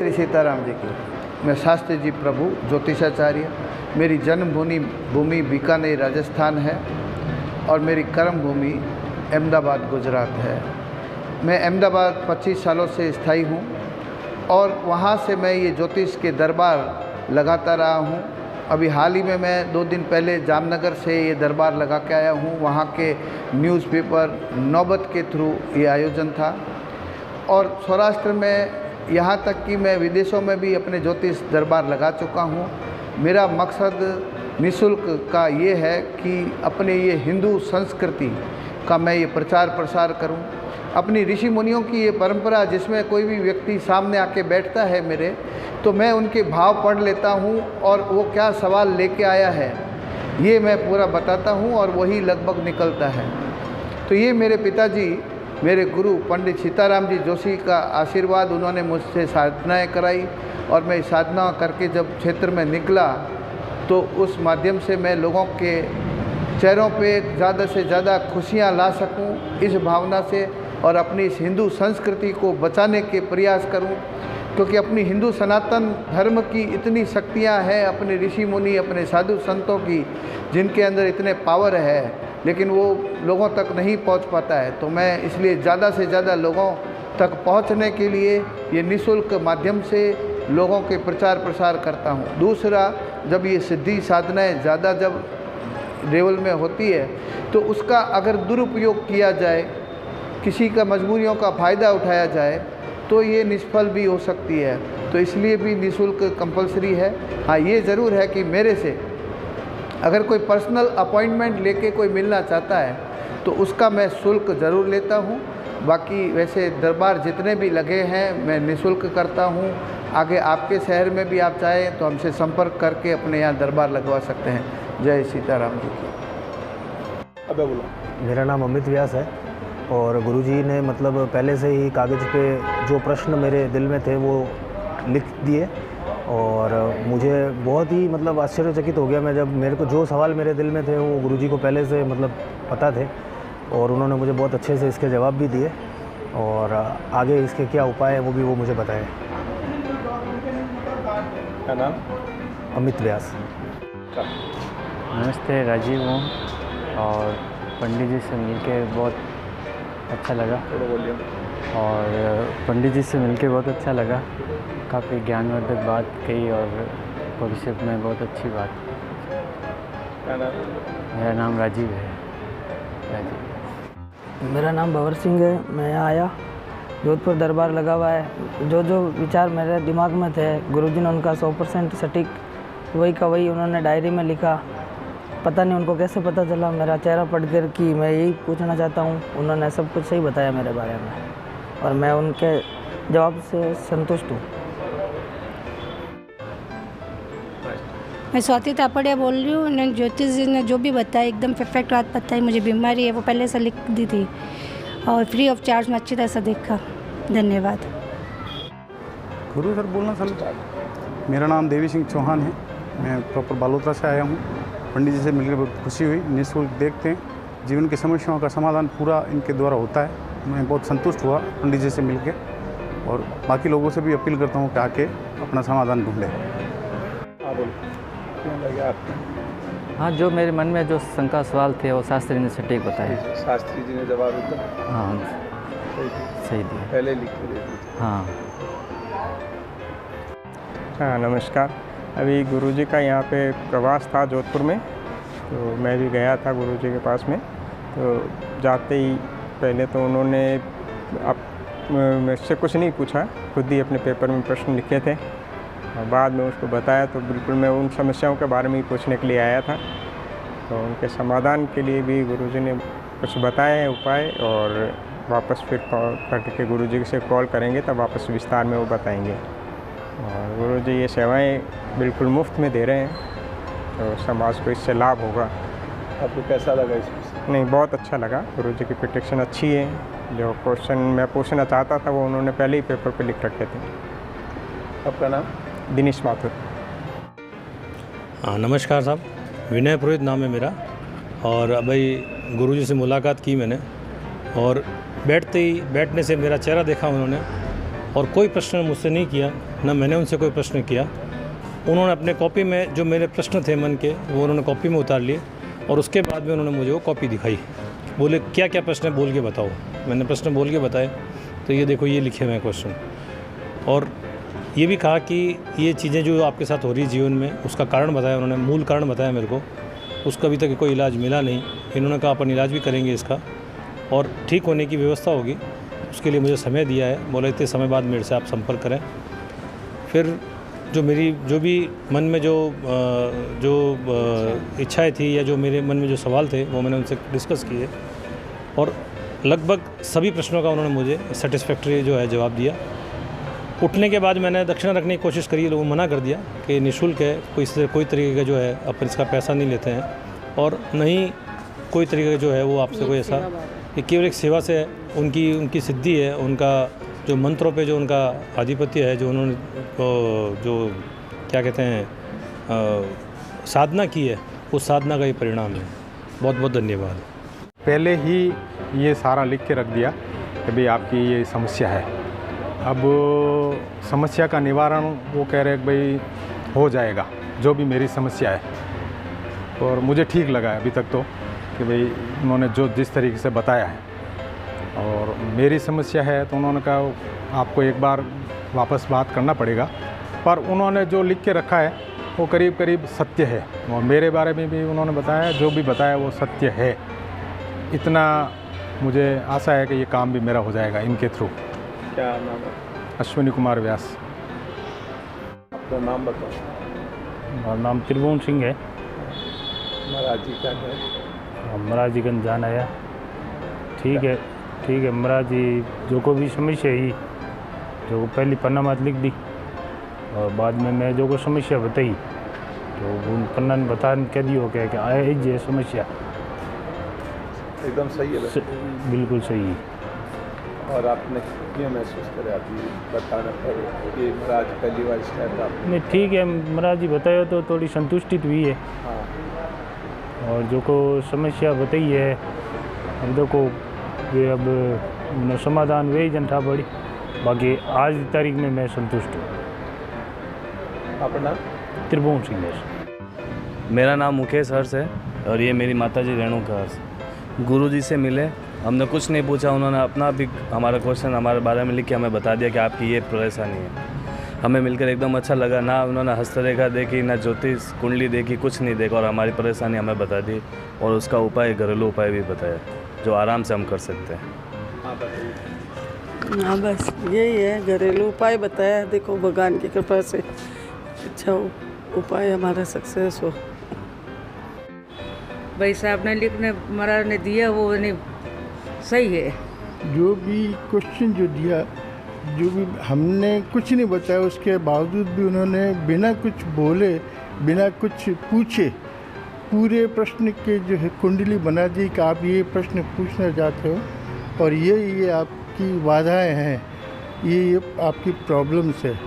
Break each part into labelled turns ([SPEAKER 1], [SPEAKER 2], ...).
[SPEAKER 1] श्री सीताराम जी की। मैं शास्त्री जी प्रभु ज्योतिषाचार्य, मेरी जन्मभूमि बीकानेर राजस्थान है और मेरी कर्म भूमि अहमदाबाद गुजरात है। मैं अहमदाबाद 25 सालों से स्थायी हूँ और वहाँ से मैं ये ज्योतिष के दरबार लगाता रहा हूँ। अभी हाल ही में मैं 2 दिन पहले जामनगर से ये दरबार लगा के आया हूँ। वहाँ के न्यूज़पेपर नौबत के थ्रू ये आयोजन था और सौराष्ट्र में यहाँ तक कि मैं विदेशों में भी अपने ज्योतिष दरबार लगा चुका हूँ। मेरा मकसद निःशुल्क का ये है कि अपने ये हिंदू संस्कृति का मैं ये प्रचार प्रसार करूँ। अपनी ऋषि मुनियों की ये परंपरा, जिसमें कोई भी व्यक्ति सामने आके बैठता है मेरे, तो मैं उनके भाव पढ़ लेता हूँ और वो क्या सवाल लेके आया है ये मैं पूरा बताता हूँ और वही लगभग निकलता है। तो ये मेरे पिताजी, मेरे गुरु पंडित सीताराम जी जोशी का आशीर्वाद, उन्होंने मुझसे साधनाएँ कराई और मैं साधना करके जब क्षेत्र में निकला तो उस माध्यम से मैं लोगों के चेहरों पे ज़्यादा से ज़्यादा खुशियाँ ला सकूं, इस भावना से, और अपनी इस हिंदू संस्कृति को बचाने के प्रयास करूं, क्योंकि अपनी हिंदू सनातन धर्म की इतनी शक्तियां हैं, अपने ऋषि मुनि, अपने साधु संतों की, जिनके अंदर इतने पावर है, लेकिन वो लोगों तक नहीं पहुंच पाता है। तो मैं इसलिए ज़्यादा से ज़्यादा लोगों तक पहुंचने के लिए ये निःशुल्क माध्यम से लोगों के प्रचार प्रसार करता हूं। दूसरा, जब ये सिद्धि साधनाएँ ज़्यादा जब लेवल में होती है तो उसका अगर दुरुपयोग किया जाए, किसी का मजबूरियों का फ़ायदा उठाया जाए, तो ये निष्फल भी हो सकती है। तो इसलिए भी निःशुल्क कंपलसरी है। हाँ, ये ज़रूर है कि मेरे से अगर कोई पर्सनल अपॉइंटमेंट लेके कोई मिलना चाहता है तो उसका मैं शुल्क ज़रूर लेता हूँ। बाकी वैसे दरबार जितने भी लगे हैं मैं निःशुल्क करता हूँ। आगे आपके शहर में भी आप चाहें तो हमसे संपर्क करके अपने यहाँ दरबार लगवा सकते हैं। जय सीताराम जी की।
[SPEAKER 2] अब बोला।
[SPEAKER 3] मेरा नाम अमित व्यास है और गुरुजी ने मतलब पहले से ही कागज़ पे जो प्रश्न मेरे दिल में थे वो लिख दिए और मुझे बहुत ही मतलब आश्चर्यचकित हो गया मैं जब मेरे को जो सवाल मेरे दिल में थे वो गुरुजी को पहले से मतलब पता थे और उन्होंने मुझे बहुत अच्छे से इसके जवाब भी दिए और आगे इसके क्या उपाय है वो मुझे बताए।
[SPEAKER 2] क्या नाम?
[SPEAKER 3] अमित व्यास।
[SPEAKER 4] नमस्ते, राजीव हूँ और पंडित जी से मिलके बहुत अच्छा लगा और पंडित जी से मिलके बहुत अच्छा लगा। काफ़ी ज्ञानवर्धक बात कही और भविष्य में बहुत अच्छी बात।
[SPEAKER 2] क्या नाम?
[SPEAKER 4] मेरा नाम राजीव है। राजीव।
[SPEAKER 5] मेरा नाम भंवर सिंह है। मैं यहाँ आया, जोधपुर दरबार लगा हुआ है। जो जो विचार मेरे दिमाग में थे गुरुजी ने उनका 100% सटीक वही का वही उन्होंने डायरी में लिखा। पता नहीं उनको कैसे पता चला, मेरा चेहरा पढ़ कर कि मैं यही पूछना चाहता हूँ। उन्होंने सब कुछ सही बताया मेरे बारे में और मैं उनके जवाब से संतुष्ट हूँ।
[SPEAKER 6] मैं स्वाति तापड़िया बोल रही हूँ। उन्होंने ज्योतिष जी ने जो भी बताया एकदम परफेक्ट बात बताई। मुझे बीमारी है वो पहले से लिख दी थी और फ्री ऑफ चार्ज में अच्छी तरह से देखा। धन्यवाद।
[SPEAKER 7] गुरु सर बोलना चाहूँ। मेरा नाम देवी सिंह चौहान है। मैं प्रॉपर बालोतरा से आया हूँ। पंडित जी से मिलकर बहुत खुशी हुई। निःशुल्क देखते हैं, जीवन की समस्याओं का समाधान पूरा इनके द्वारा होता है। मैं बहुत संतुष्ट हुआ पंडित जी से मिलकर और बाकी लोगों से भी अपील करता हूँ कि आके अपना समाधान ढूंढें।
[SPEAKER 2] हाँ बोलो, क्या लगा आपको?
[SPEAKER 4] हाँ, जो मेरे मन में जो शंका सवाल थे वो शास्त्री ने सटीक बताए।
[SPEAKER 2] शास्त्री जी ने जवाब दिया?
[SPEAKER 4] हाँ, सही दिया।
[SPEAKER 2] पहले लिख के दे दिया।
[SPEAKER 4] हाँ।
[SPEAKER 8] हाँ, नमस्कार। अभी गुरुजी का यहाँ पे प्रवास था जोधपुर में, तो मैं भी गया था गुरुजी के पास में। तो जाते ही पहले तो उन्होंने मुझसे कुछ नहीं पूछा, खुद ही अपने पेपर में प्रश्न लिखे थे और बाद में उसको बताया। तो बिल्कुल मैं उन समस्याओं के बारे में ही पूछने के लिए आया था। तो उनके समाधान के लिए भी गुरुजी ने कुछ बताए उपाय और वापस फिर कॉल करके गुरुजी से कॉल करेंगे तब वापस विस्तार में वो बताएंगे। और गुरुजी ये सेवाएं बिल्कुल मुफ्त में दे रहे हैं, तो समाज को इससे लाभ होगा।
[SPEAKER 2] आपको कैसा लगा इसमें?
[SPEAKER 8] नहीं, बहुत अच्छा लगा। गुरुजी की प्रोटेक्शन अच्छी है। जो क्वेश्चन मैं पूछना चाहता था वो उन्होंने पहले ही पेपर पे लिख रखे थे।
[SPEAKER 2] आपका नाम?
[SPEAKER 8] दिनेश माथुर।
[SPEAKER 9] हाँ, नमस्कार साहब। विनय पुरोहित नाम है मेरा और अभी गुरुजी से मुलाकात की मैंने और बैठने से मेरा चेहरा देखा उन्होंने और कोई प्रश्न मुझसे नहीं किया। ना मैंने उनसे कोई प्रश्न किया। उन्होंने अपने कॉपी में जो मेरे प्रश्न थे मन के वो उन्होंने कॉपी में उतार लिए और उसके बाद में उन्होंने मुझे वो कॉपी दिखाई। बोले क्या क्या प्रश्न है बोल के बताओ। मैंने प्रश्न बोल के बताए तो ये देखो ये लिखे हुए हैं क्वेश्चन। और ये भी कहा कि ये चीज़ें जो आपके साथ हो रही जीवन में उसका कारण बताया उन्होंने, मूल कारण बताया मेरे को। उसका अभी तक कोई इलाज मिला नहीं। इन्होंने कहा अपन इलाज भी करेंगे इसका और ठीक होने की व्यवस्था होगी। उसके लिए मुझे समय दिया है। बोले इतने समय बाद मेरे से आप संपर्क करें। फिर जो भी मन में जो इच्छाएं थी या जो मेरे मन में जो सवाल थे वो मैंने उनसे डिस्कस किए और लगभग सभी प्रश्नों का उन्होंने मुझे सेटिस्फैक्ट्री जो है जवाब दिया। उठने के बाद मैंने दक्षिणा रखने की कोशिश करी, लोगों मना कर दिया कि निःशुल्क है, कोई तरीके का जो है अपन इसका पैसा नहीं लेते हैं और नहीं कोई तरीके का जो है वो आपसे कोई ऐसा, ये केवल एक सेवा से उनकी सिद्धि है, उनका जो मंत्रों पे जो उनका आधिपत्य है, जो उन्होंने जो क्या कहते हैं साधना की है, उस साधना का ही परिणाम है। बहुत बहुत धन्यवाद।
[SPEAKER 10] पहले ही ये सारा लिख के रख दिया कि भाई आपकी ये समस्या है। अब समस्या का निवारण वो कह रहे हैं कि भाई हो जाएगा जो भी मेरी समस्या है। और मुझे ठीक लगा अभी तक तो कि भाई उन्होंने जो जिस तरीके से बताया है। और मेरी समस्या है तो उन्होंने कहा आपको एक बार वापस बात करना पड़ेगा, पर उन्होंने जो लिख के रखा है वो करीब करीब सत्य है। और मेरे बारे में भी उन्होंने बताया, जो भी बताया वो सत्य है। इतना मुझे आशा है कि ये काम भी मेरा हो जाएगा इनके थ्रू।
[SPEAKER 2] क्या नाम है?
[SPEAKER 10] अश्विनी कुमार व्यास।
[SPEAKER 2] अपना नाम बताओ।
[SPEAKER 11] हमारा नाम त्रिभुवन सिंह है।
[SPEAKER 2] महाराज जी क्या है?
[SPEAKER 11] महाराज जी का जान आया। ठीक है महाराज जी, जो को भी समस्या ही जो पहली पन्ना मत लिख दी और बाद में मैं जो को समस्या बताई तो उन पन्ना ने बता क्या दी हो क्या कि आए ये समस्या
[SPEAKER 2] एकदम सही है।
[SPEAKER 11] बिल्कुल सही है।
[SPEAKER 2] और आपने क्यों महसूस करे अभी बताना पड़े कि महाराज पहली बार इस टाइप का?
[SPEAKER 11] नहीं ठीक है, महाराज जी बताया तो थोड़ी संतुष्टि हुई है।
[SPEAKER 2] हाँ।
[SPEAKER 11] और जो को समस्या बताई है अब देखो वे अब समाधान वे ही जनता पड़ी। बाकी आज की तारीख में मैं संतुष्ट हूँ।
[SPEAKER 2] अपना
[SPEAKER 11] त्रिभुवन सिंह है।
[SPEAKER 12] मेरा नाम मुकेश हर्ष है और ये मेरी माताजी रेणुका हर्ष। गुरुजी से मिले, हमने कुछ नहीं पूछा, उन्होंने अपना भी हमारा क्वेश्चन हमारे बारे में लिख के हमें बता दिया कि आपकी ये परेशानी है। हमें मिलकर एकदम अच्छा लगा। ना उन्होंने हस्तरेखा देखी, ना ज्योतिष कुंडली देखी, कुछ नहीं देखा और हमारी परेशानी हमें बता दी और उसका उपाय, घरेलू उपाय भी बताया जो आराम से हम कर सकते हैं।
[SPEAKER 13] हाँ बस यही है, घरेलू उपाय बताया। देखो भगवान की कृपा से अच्छा उपाय हमारा सक्सेस हो।
[SPEAKER 14] भाई साहब ने लिखने महाराज ने दिया वो नहीं सही है।
[SPEAKER 15] जो भी क्वेश्चन जो दिया, जो भी हमने कुछ नहीं बताया, उसके बावजूद भी उन्होंने बिना कुछ बोले, बिना कुछ पूछे पूरे प्रश्न के जो है कुंडली बना दी कि आप ये प्रश्न पूछना चाहते हो और ये आपकी बाधाएं हैं, ये आपकी प्रॉब्लम्स है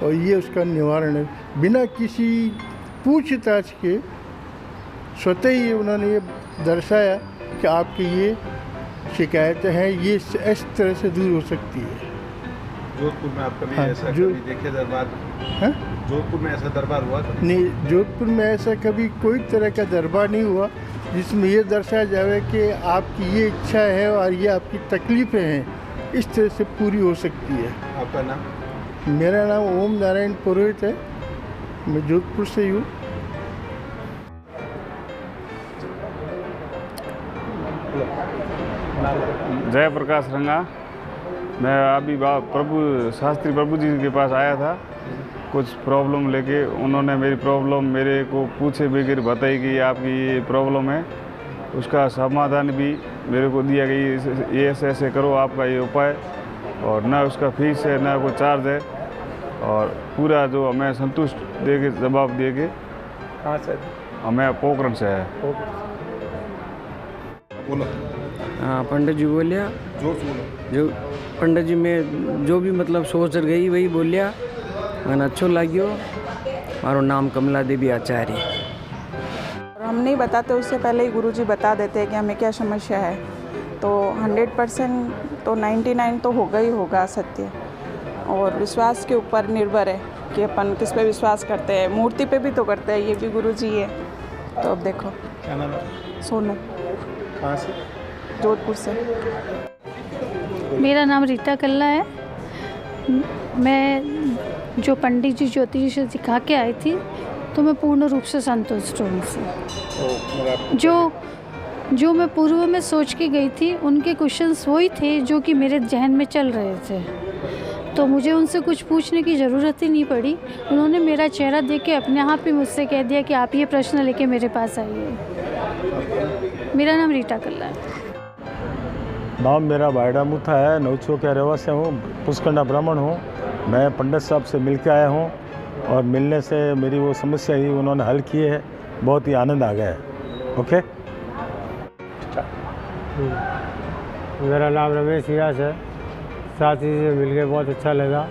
[SPEAKER 15] और ये उसका निवारण है। बिना किसी पूछताछ के स्वतः ही उन्होंने ये दर्शाया कि आपकी ये शिकायतें हैं, ये इस तरह से दूर हो सकती है।
[SPEAKER 2] जोधपुर में आप कभी ऐसा कभी देखे दरबार?
[SPEAKER 15] हाँ?
[SPEAKER 2] जोधपुर में ऐसा दरबार हुआ कभी?
[SPEAKER 15] नहीं, जोधपुर में ऐसा कभी कोई तरह का दरबार नहीं हुआ जिसमें ये दर्शाया जाए कि आपकी ये इच्छा है और ये आपकी तकलीफ़ें हैं, इस तरह से पूरी हो सकती है।
[SPEAKER 2] आपका नाम?
[SPEAKER 15] मेरा नाम ओम नारायण पुरोहित है, मैं जोधपुर से ही हूँ।
[SPEAKER 16] जय प्रकाश रंगा। मैं अभी शास्त्री प्रभु जी के पास आया था कुछ प्रॉब्लम लेके। उन्होंने मेरी प्रॉब्लम मेरे को पूछे बगैर बताई कि आपकी ये प्रॉब्लम है। उसका समाधान भी मेरे को दिया कि ये ऐसे ऐसे करो, आपका ये उपाय, और ना उसका फीस है ना कोई चार्ज है और पूरा जो हमें संतुष्ट दे के जवाब दे के।
[SPEAKER 2] कहाँ से?
[SPEAKER 16] हमें पोखरण से है।
[SPEAKER 2] बोलो।
[SPEAKER 17] हाँ पंडित जी बोलिया जो पंडित जी में जो भी मतलब सोच गई वही बोलिया, मैंने अच्छो लगियो। मारो नाम कमला देवी आचार्य।
[SPEAKER 18] हम नहीं बताते, उससे पहले ही गुरुजी बता देते हैं कि हमें क्या समस्या है। तो 100% तो 99 तो होगा ही होगा सत्य। और विश्वास के ऊपर निर्भर है कि अपन किस पे विश्वास करते हैं। मूर्ति पे भी तो करते हैं, ये भी गुरुजी है। तो अब देखो।
[SPEAKER 2] क्या नाम है?
[SPEAKER 18] सोनू।
[SPEAKER 2] कहाँ से?
[SPEAKER 18] जोधपुर से।
[SPEAKER 19] मेरा नाम रीता कल्ला है। मैं जो पंडित जी ज्योतिष से सिखा के आई थी तो मैं पूर्ण रूप से संतुष्ट हूँ उनसे। जो मैं पूर्व में सोच के गई थी उनके क्वेश्चंस वही थे जो कि मेरे जहन में चल रहे थे, तो मुझे उनसे कुछ पूछने की ज़रूरत ही नहीं पड़ी। उन्होंने मेरा चेहरा देख के अपने आप ही मुझसे कह दिया कि आप ये प्रश्न लेके मेरे पास आइए। मेरा नाम रीता कल्ला है।
[SPEAKER 10] नाम मेरा भाईडा मुथा है, नौचो का रहवासी हूँ, पुष्करना ब्राह्मण हूँ। मैं पंडित साहब से मिल के आया हूँ और मिलने से मेरी वो समस्या ही उन्होंने हल की है, बहुत ही आनंद आ गया है। ओके।
[SPEAKER 20] मेरा नाम रमेश व्यास है। साथी से मिलके बहुत अच्छा लगा।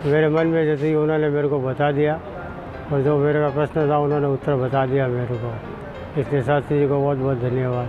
[SPEAKER 20] मेरे मन में जैसे ही उन्होंने मेरे को बता दिया और जो मेरे का प्रश्न था उन्होंने उत्तर बता दिया मेरे को, इसलिए साथी जी को बहुत बहुत धन्यवाद।